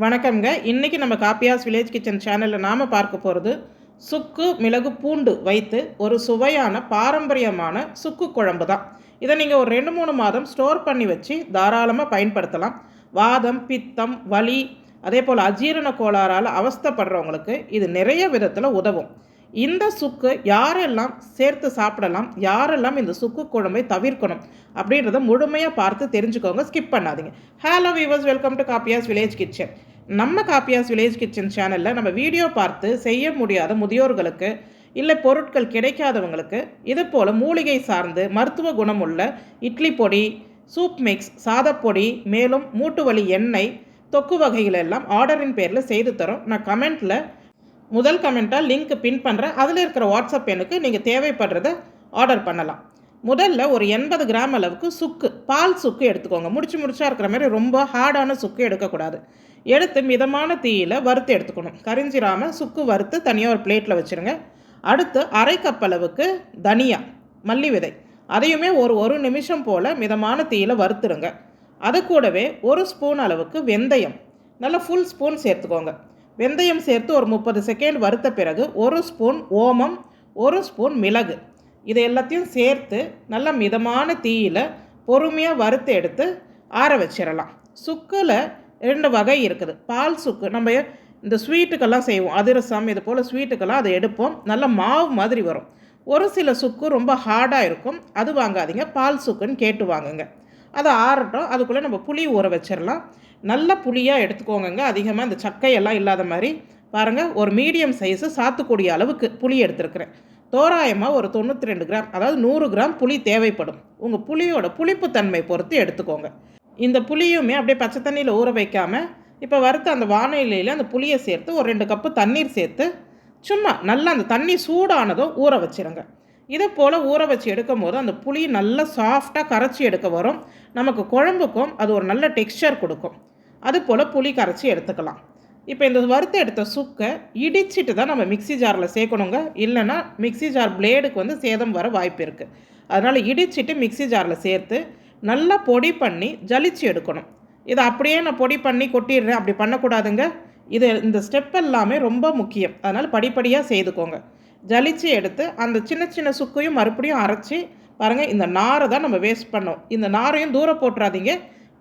வணக்கம்ங்க. இன்றைக்கி நம்ம காப்பியாஸ் வில்லேஜ் கிச்சன் சேனலில் நாம் பார்க்க போகிறது சுக்கு மிளகு பூண்டு வைத்து ஒரு சுவையான பாரம்பரியமான சுக்கு குழம்பு தான். இதை நீங்கள் ஒரு 2-3 மாதம் ஸ்டோர் பண்ணி வச்சு தாராளமாக பயன்படுத்தலாம். வாதம், பித்தம், வலி, அதே போல் அஜீரண கோளாறால் அவஸ்தைப்படுறவங்களுக்கு இது நிறைய விதத்தில் உதவும். இந்த சுக்கு யாரெல்லாம் சேர்த்து சாப்பிடலாம், யாரெல்லாம் இந்த சுக்கு குழம்பை தவிர்க்கணும் அப்படின்றத முழுமையாக பார்த்து தெரிஞ்சுக்கோங்க, ஸ்கிப் பண்ணாதீங்க. Hello viewers, welcome to காப்பியாஸ் village kitchen. நம்ம காப்பியாஸ் வில்லேஜ் கிச்சன் சேனலில் நம்ம வீடியோ பார்த்து செய்ய முடியாத முதியோர்களுக்கு, இல்லை பொருட்கள் கிடைக்காதவங்களுக்கு இது போல் மூலிகை சார்ந்து மருத்துவ குணமுள்ள இட்லி பொடி, சூப் மிக்ஸ், சாதப்பொடி, மேலும் மூட்டு வலி எண்ணெய், தொக்கு வகைகள் எல்லாம் ஆர்டரின் பேரில் செய்து தரோம். நான் கமெண்ட்டில் முதல் கமெண்ட்டாக லிங்க் பின் பண்ணுறேன். அதில் இருக்கிற வாட்ஸ்அப் எண்ணுக்கு நீங்கள் தேவைப்படுறத ஆர்டர் பண்ணலாம். முதல்ல ஒரு 80 கிராம் அளவுக்கு சுக்கு, பால் சுக்கு எடுத்துக்கோங்க. முடிச்சா இருக்கிற மாதிரி ரொம்ப ஹார்டான சுக்கு எடுக்கக்கூடாது. எடுத்து மிதமான தீயில் வறுத்து எடுத்துக்கணும். கரிஞ்சிராமல் சுக்கு வறுத்து தனியாக ஒரு பிளேட்டில் வச்சுருங்க. அடுத்து அரை கப் அளவுக்கு தனியா, மல்லி விதை, அதையுமே ஒரு நிமிஷம் போல் மிதமான தீயில் வறுத்துருங்க. அது கூடவே ஒரு ஸ்பூன் அளவுக்கு வெந்தயம், நல்லா ஃபுல் ஸ்பூன் சேர்த்துக்கோங்க. வெந்தயம் சேர்த்து ஒரு 30 செகண்ட் வறுத்த பிறகு ஒரு ஸ்பூன் ஓமம், ஒரு ஸ்பூன் மிளகு, இதை எல்லாத்தையும் சேர்த்து நல்லா மிதமான தீயில் பொறுமையாக வறுத்து எடுத்து ஆற வச்சிடலாம். சுக்கில் 2 வகை இருக்குது. பால் சுக்கு நம்ம இந்த ஸ்வீட்டுக்கெல்லாம் செய்வோம், அதிரசம் இது போல் ஸ்வீட்டுக்கெல்லாம் அதை எடுப்போம், நல்ல மாவு மாதிரி வரும். ஒரு சில சுக்கு ரொம்ப ஹார்டாக இருக்கும், அது வாங்காதீங்க, பால் சுக்குன்னு கேட்டு வாங்குங்க. அதை ஆறட்டும், அதுக்குள்ளே நம்ம புளி ஊற வச்சிடலாம். நல்ல புளியாக எடுத்துக்கோங்க, அதிகமாக இந்த சக்கையெல்லாம் இல்லாத மாதிரி. பாருங்கள், ஒரு மீடியம் சைஸு சாத்துக்குடி அளவுக்கு புளி எடுத்துருக்குறேன். தோராயமாக ஒரு 92 கிராம், அதாவது 100 கிராம் புளி தேவைப்படும். உங்கள் புளியோட புளிப்புத்தன்மை பொறுத்து எடுத்துக்கோங்க. இந்த புளியுமே அப்படியே பச்சை தண்ணியில் ஊற வைக்காமல் இப்போ வறுத்த அந்த வானிலையில் அந்த புளியை சேர்த்து ஒரு 2 கப்பு தண்ணீர் சேர்த்து சும்மா நல்லா அந்த தண்ணி சூடானதும் ஊற வச்சிருங்க. இதை போல் ஊற வச்சு எடுக்கும் போது அந்த புளி நல்லா சாஃப்டாக கரைச்சி எடுக்க வரும். நமக்கு குழம்புக்கும் அது ஒரு நல்ல டெக்ஸ்சர் கொடுக்கும். அது போல் புளி கரைச்சி எடுத்துக்கலாம். இப்போ இந்த வறுத்து எடுத்த சுக்கை இடிச்சிட்டு தான் நம்ம மிக்சி ஜாரில் சேர்க்கணுங்க. இல்லைன்னா மிக்சி ஜார் பிளேடுக்கு சேதம் வர வாய்ப்பு இருக்குது. அதனால் இடிச்சிட்டு மிக்சி ஜாரில் சேர்த்து நல்லா பொடி பண்ணி ஜலிச்சு எடுக்கணும். இதை அப்படியே நான் பொடி பண்ணி கொட்டிடுறேன், அப்படி பண்ணக்கூடாதுங்க. இந்த ஸ்டெப் எல்லாமே ரொம்ப முக்கியம். அதனால் படிப்படியாக செய்துக்கோங்க. ஜலிச்சு எடுத்து அந்த சின்ன சின்ன சுக்கையும் மறுபடியும் அரைச்சி பாருங்கள். இந்த நாரை தான் நம்ம வேஸ்ட் பண்ணோம். இந்த நாரையும் தூரம் போட்டுறாதீங்க.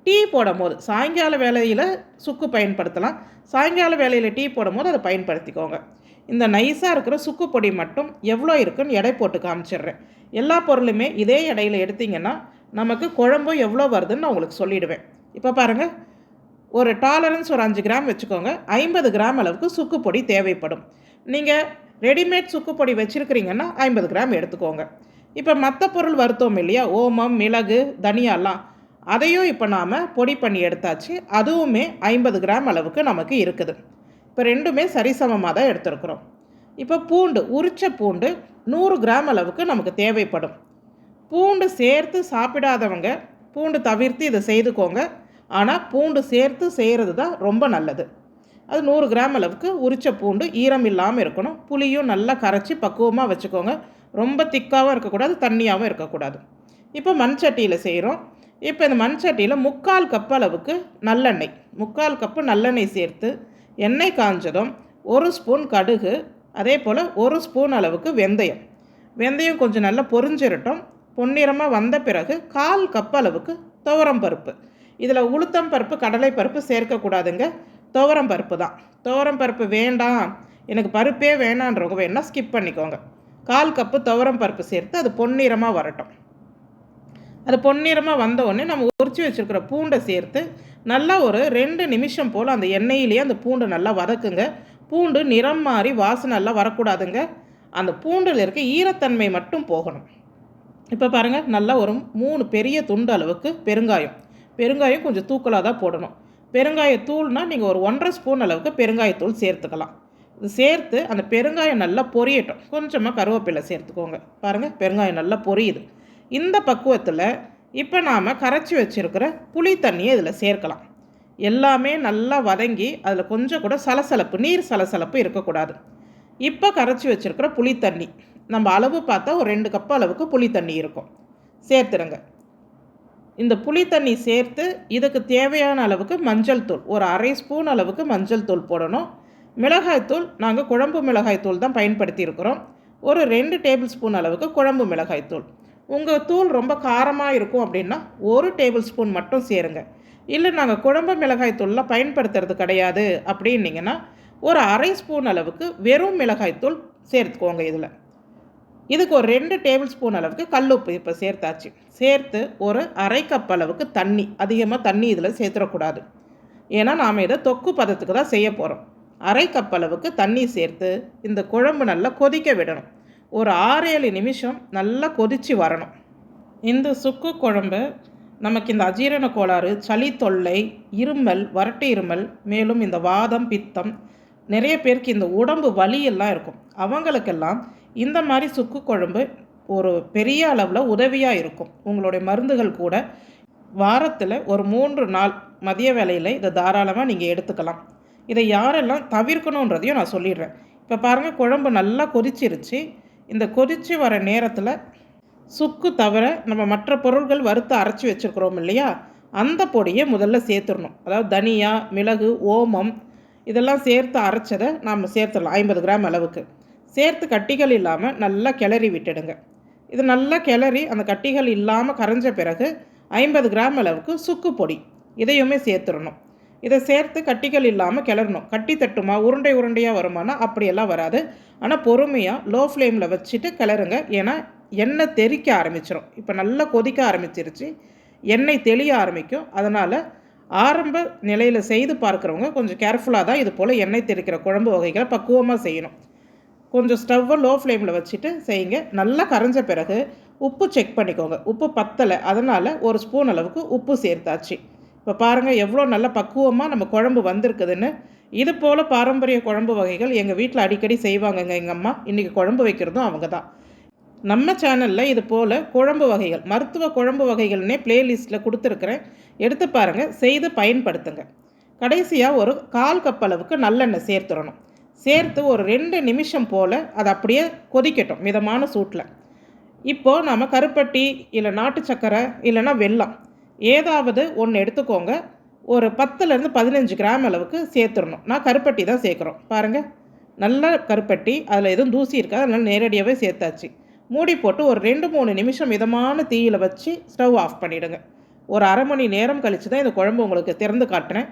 டீ போடும் போது சாயங்கால வேளையில் சுக்கு பயன்படுத்தலாம். சாயங்கால வேளையில் டீ போடும் போது அதை பயன்படுத்திக்கோங்க. இந்த நைஸாக இருக்கிற சுக்கு பொடி மட்டும் எவ்வளோ இருக்குன்னு எடை போட்டு காமிச்சிடுறேன். எல்லா பொருளுமே இதே எடையில் எடுத்திங்கன்னா நமக்கு குழம்பு எவ்வளோ வருதுன்னு நான் உங்களுக்கு சொல்லிவிடுவேன். இப்போ பாருங்கள், ஒரு டாலரன்ஸ் ஒரு 5 கிராம் வச்சுக்கோங்க. 50 கிராம் அளவுக்கு சுக்கு பொடி தேவைப்படும். நீங்கள் ரெடிமேட் சுக்கு பொடி வச்சுருக்கிறீங்கன்னா 50 கிராம் எடுத்துக்கோங்க. இப்போ மற்ற பொருள் வறுத்தோம் இல்லையா, ஓமம், மிளகு, தனியாலாம், அதையும் இப்போ நாம் பொடி பண்ணி எடுத்தாச்சு. அதுவுமே 50 கிராம் அளவுக்கு நமக்கு இருக்குது. இப்போ ரெண்டுமே சரிசமமாக தான் எடுத்துருக்குறோம். இப்போ பூண்டு, உரிச்ச பூண்டு 100 கிராம் அளவுக்கு நமக்கு தேவைப்படும். பூண்டு சேர்த்து சாப்பிடாதவங்க பூண்டு தவிர்த்து இதை செய்துக்கோங்க. ஆனால் பூண்டு சேர்த்து செய்கிறது தான் ரொம்ப நல்லது. அது 100 கிராம் அளவுக்கு உரிச்ச பூண்டு, ஈரம் இல்லாமல் இருக்கணும். புளியும் நல்லா கரைச்சி பக்குவமாக வச்சுக்கோங்க. ரொம்ப திக்காகவும் இருக்கக்கூடாது, தண்ணியாகவும் இருக்கக்கூடாது. இப்போ மண் சட்டியில் செய்கிறோம். இப்போ இந்த மண் சட்டியில் 3/4 கப் அளவுக்கு நல்லெண்ணெய், 3/4 கப்பு நல்லெண்ணெய் சேர்த்து எண்ணெய் காஞ்சதும் 1 ஸ்பூன் கடுகு, அதே போல் 1 ஸ்பூன் அளவுக்கு வெந்தயம். வெந்தயம் கொஞ்சம் நல்லா பொரிஞ்சிரட்டும். பொன்னிறமாக வந்த பிறகு 1/4 கப் அளவுக்கு துவரம் பருப்பு. இதில் உளுத்தம் பருப்பு, கடலை பருப்பு சேர்க்கக்கூடாதுங்க, துவரம் பருப்பு தான். துவரம் பருப்பு வேண்டாம், எனக்கு பருப்பே வேணான்றவங்க வேணால் ஸ்கிப் பண்ணிக்கோங்க. 1/4 கப்பு துவரம் பருப்பு சேர்த்து அது பொன்னிறமாக வரட்டும். அது பொன்னிறமாக வந்தோடனே நம்ம உரிச்சு வச்சுருக்கிற பூண்டை சேர்த்து நல்லா ஒரு 2 நிமிஷம் போல் அந்த எண்ணெயிலேயே அந்த பூண்டு நல்லா வதக்குங்க. பூண்டு நிறம் மாறி வாசனை எல்லாம் வரக்கூடாதுங்க. அந்த பூண்டில் இருக்க ஈரத்தன்மை மட்டும் போகணும். இப்போ பாருங்கள், நல்லா ஒரு 3 பெரிய துண்டு அளவுக்கு பெருங்காயம் கொஞ்சம் தூக்கலாக தான் போடணும். பெருங்காயத்தூள்னால் நீங்கள் ஒரு 1.5 ஸ்பூன் அளவுக்கு பெருங்காயத்தூள் சேர்த்துக்கலாம். இது சேர்த்து அந்த பெருங்காயம் நல்லா பொரியட்டும். கொஞ்சமாக கருவேப்பிலை சேர்த்துக்கோங்க. பாருங்கள், பெருங்காயம் நல்லா பொரியுது. இந்த பக்குவத்தில் இப்போ நாம் கரைச்சி வச்சுருக்கிற புளி தண்ணியை இதில் சேர்க்கலாம். எல்லாமே நல்லா வதங்கி அதில் கொஞ்சம் கூட நீர் சலசலப்பு இருக்கக்கூடாது. இப்போ கரைச்சி வச்சுருக்கிற புளி தண்ணி நம்ம அளவு பார்த்தா ஒரு 2 கப் அளவுக்கு புளி தண்ணி இருக்கும், சேர்த்துருங்க. இந்த புளி தண்ணி சேர்த்து இதுக்கு தேவையான அளவுக்கு மஞ்சள் தூள், ஒரு அரை ஸ்பூன் அளவுக்கு மஞ்சள் தூள் போடணும். மிளகாய்த்தூள் நாங்கள் குழம்பு மிளகாய்த்தூள் தான் பயன்படுத்தியிருக்கிறோம். ஒரு 2 டேபிள் ஸ்பூன் அளவுக்கு குழம்பு மிளகாய்த்தூள். உங்கள் தூள் ரொம்ப காரமாக இருக்கும் அப்படின்னா 1 டேபிள் ஸ்பூன் மட்டும் சேருங்க. இல்லை நாங்கள் குழம்பு மிளகாய்த்தூள்லாம் பயன்படுத்துறது கிடையாது அப்படின்னிங்கன்னா ஒரு அரை ஸ்பூன் அளவுக்கு வெறும் மிளகாய்த்தூள் சேர்த்துக்கோங்க. இதுக்கு ஒரு 2 டேபிள் ஸ்பூன் அளவுக்கு கல்லுப்பு இப்போ சேர்த்தாச்சு. சேர்த்து ஒரு அரை கப் அளவுக்கு தண்ணி, அதிகமாக தண்ணி இதில் சேர்த்துடக்கூடாது. ஏன்னா நாம் இதை தொக்கு பதத்துக்கு தான் செய்ய போகிறோம். அரை கப் அளவுக்கு தண்ணி சேர்த்து இந்த குழம்பு நல்லா கொதிக்க விடணும். ஒரு 6-7 நிமிஷம் நல்லா கொதித்து வரணும். இந்த சுக்கு குழம்பு நமக்கு இந்த அஜீரண கோளாறு, சளி தொல்லை, இருமல், வறட்டு இருமல், மேலும் இந்த வாதம், பித்தம், நிறைய பேருக்கு இந்த உடம்பு வலியெல்லாம் இருக்கும். அவங்களுக்கெல்லாம் இந்த மாதிரி சுக்கு குழம்பு ஒரு பெரிய அளவில் உதவியாக இருக்கும். உங்களுடைய மருந்துகள் கூட வாரத்தில் ஒரு 3 நாள் மதிய வேளையில் இதை தாராளமாக நீங்கள் எடுத்துக்கலாம். இதை யாரெல்லாம் தவிர்க்கணுன்றதையும் நான் சொல்லிடுறேன். இப்போ பாருங்கள், குழம்பு நல்லா கொதிச்சிருச்சு. இந்த கொதித்து வர நேரத்தில் சுக்கு தவிர நம்ம மற்ற பொருட்கள் வறுத்து அரைச்சி வச்சுருக்குறோம் இல்லையா, அந்த பொடியை முதல்ல சேர்த்துடணும். அதாவது தனியா, மிளகு, ஓமம் இதெல்லாம் சேர்த்து அரைச்சதை நாம் சேர்த்துடலாம். 50 கிராம் அளவுக்கு சேர்த்து கட்டிகள் இல்லாமல் நல்லா கிளறி விட்டுடுங்க. இது நல்லா கிளறி அந்த கட்டிகள் இல்லாமல் கரைஞ்ச பிறகு 50 கிராம் அளவுக்கு சுக்கு பொடி இதையுமே சேர்த்துடணும். இதை சேர்த்து கட்டிகள் இல்லாமல் கிளறணும். கட்டி தட்டுமா, உருண்டை உருண்டையாக வருமானா அப்படியெல்லாம் வராது. ஆனால் பொறுமையாக லோ ஃப்ளேமில் வச்சுட்டு கிளறுங்க. ஏன்னா எண்ணெய் தெறிக்க ஆரம்பிச்சிடும். இப்போ நல்லா கொதிக்க ஆரம்பிச்சிருச்சு, எண்ணெய் தெளிய ஆரம்பிக்கும். அதனால் ஆரம்ப நிலையில் செய்து பார்க்குறவங்க கொஞ்சம் கேர்ஃபுல்லாக தான் இது போல் எண்ணெய் தெறிக்கிற குழம்பு வகைகளை பக்குவமாக செய்யணும். கொஞ்சம் ஸ்டவ்வை லோ ஃப்ளேமில் வச்சுட்டு செய்யுங்க. நல்லா கரைஞ்ச பிறகு உப்பு செக் பண்ணிக்கோங்க. உப்பு பத்தலை, அதனால் ஒரு ஸ்பூன் அளவுக்கு உப்பு சேர்த்தாச்சு. இப்போ பாருங்கள் எவ்வளோ நல்ல பக்குவமாக நம்ம குழம்பு வந்திருக்குதுன்னு. இது போல் பாரம்பரிய குழம்பு வகைகள் எங்கள் வீட்டில் அடிக்கடி செய்வாங்கங்க எங்கள் அம்மா. இன்றைக்கி குழம்பு வைக்கிறதும் அவங்க தான். நம்ம சேனலில் இது போல் குழம்பு வகைகள், மருத்துவ குழம்பு வகைகள்னே பிளேலிஸ்ட்டில் கொடுத்துருக்குறேன். எடுத்து பாருங்கள், செய்து பயன்படுத்துங்க. கடைசியாக ஒரு 1/4 கப் அளவுக்கு நல்லெண்ணெய் சேர்த்துடணும். சேர்த்து ஒரு 2 நிமிஷம் போல் அது அப்படியே கொதிக்கட்டும் மிதமான சூட்டில். இப்போது நாம் கருப்பட்டி இல்லை நாட்டு சக்கரை இல்லைன்னா வெல்லம் ஏதாவது ஒன்று எடுத்துக்கோங்க. ஒரு 10-15 கிராம் அளவுக்கு சேர்த்துடணும். நான் கருப்பட்டி தான் சேர்க்குறோம். பாருங்கள், நல்ல கருப்பட்டி, அதில் எதுவும் தூசி இருக்காது, அதனால் நேரடியாகவே சேர்த்தாச்சு. மூடி போட்டு ஒரு 2-3 நிமிஷம் மிதமான தீயில் வச்சு ஸ்டவ் ஆஃப் பண்ணிவிடுங்க. ஒரு அரை மணி நேரம் கழித்து தான் இந்த குழம்பு உங்களுக்கு திறந்து காட்டுறேன்.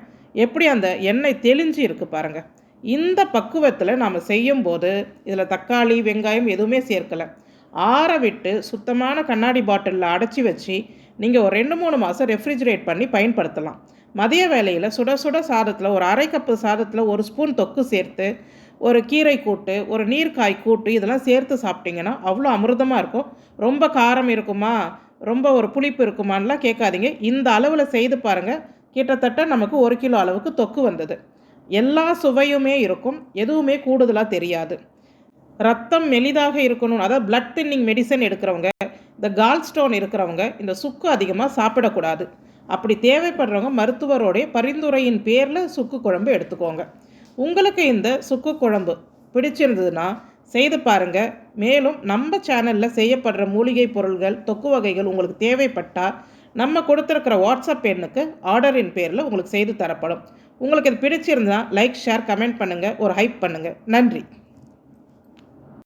எப்படி அந்த எண்ணெய் தெளிஞ்சு இருக்குது பாருங்கள். இந்த பக்குவத்தில் நாம் செய்யும்போது இதில் தக்காளி, வெங்காயம் எதுவுமே சேர்க்கலை. ஆற விட்டு சுத்தமான கண்ணாடி பாட்டிலில் அடைச்சி வச்சு நீங்கள் ஒரு 2-3 மாதம் ரெஃப்ரிஜிரேட் பண்ணி பயன்படுத்தலாம். மதிய வேளையில் சுட சுட சாதத்தில் ஒரு அரை கப்பு சாதத்தில் 1 ஸ்பூன் தொக்கு சேர்த்து ஒரு கீரை கூட்டு, ஒரு நீர்க்காய் கூட்டு இதெல்லாம் சேர்த்து சாப்பிட்டிங்கன்னா அவ்வளோ அமிர்தமாக இருக்கும். ரொம்ப காரம் இருக்குமா, ரொம்ப ஒரு புளிப்பு இருக்குமான்லாம் கேட்காதீங்க. இந்த அளவில் செய்து பாருங்கள். கிட்டத்தட்ட நமக்கு 1 கிலோ அளவுக்கு தொக்கு வந்தது. எல்லா சுவையுமே இருக்கும், எதுவுமே கூடுதலாக தெரியாது. ரத்தம் மெலிதாக இருக்கணும், அதாவது பிளட் தின்னிங் மெடிசன் எடுக்கிறவங்க, இந்த கால் ஸ்டோன் இருக்கிறவங்க இந்த சுக்கு அதிகமாக சாப்பிடக்கூடாது. அப்படி தேவைப்படுறவங்க மருத்துவரோடைய பரிந்துரையின் பேரில் சுக்கு குழம்பு எடுத்துக்கோங்க. உங்களுக்கு இந்த சுக்கு குழம்பு பிடிச்சிருந்ததுன்னா செய்து பாருங்கள். மேலும் நம்ம சேனலில் செய்யப்படுற மூலிகை பொருள்கள், தொக்கு வகைகள் உங்களுக்கு தேவைப்பட்டால் நம்ம கொடுத்துருக்கிற வாட்ஸ்அப் எண்ணுக்கு ஆர்டரின் பேரில் உங்களுக்கு செய்து தரப்படும். உங்களுக்கு இது பிடிச்சிருந்தால் லைக், ஷேர், கமெண்ட் பண்ணுங்கள், ஒரு ஹைப் பண்ணுங்கள். நன்றி.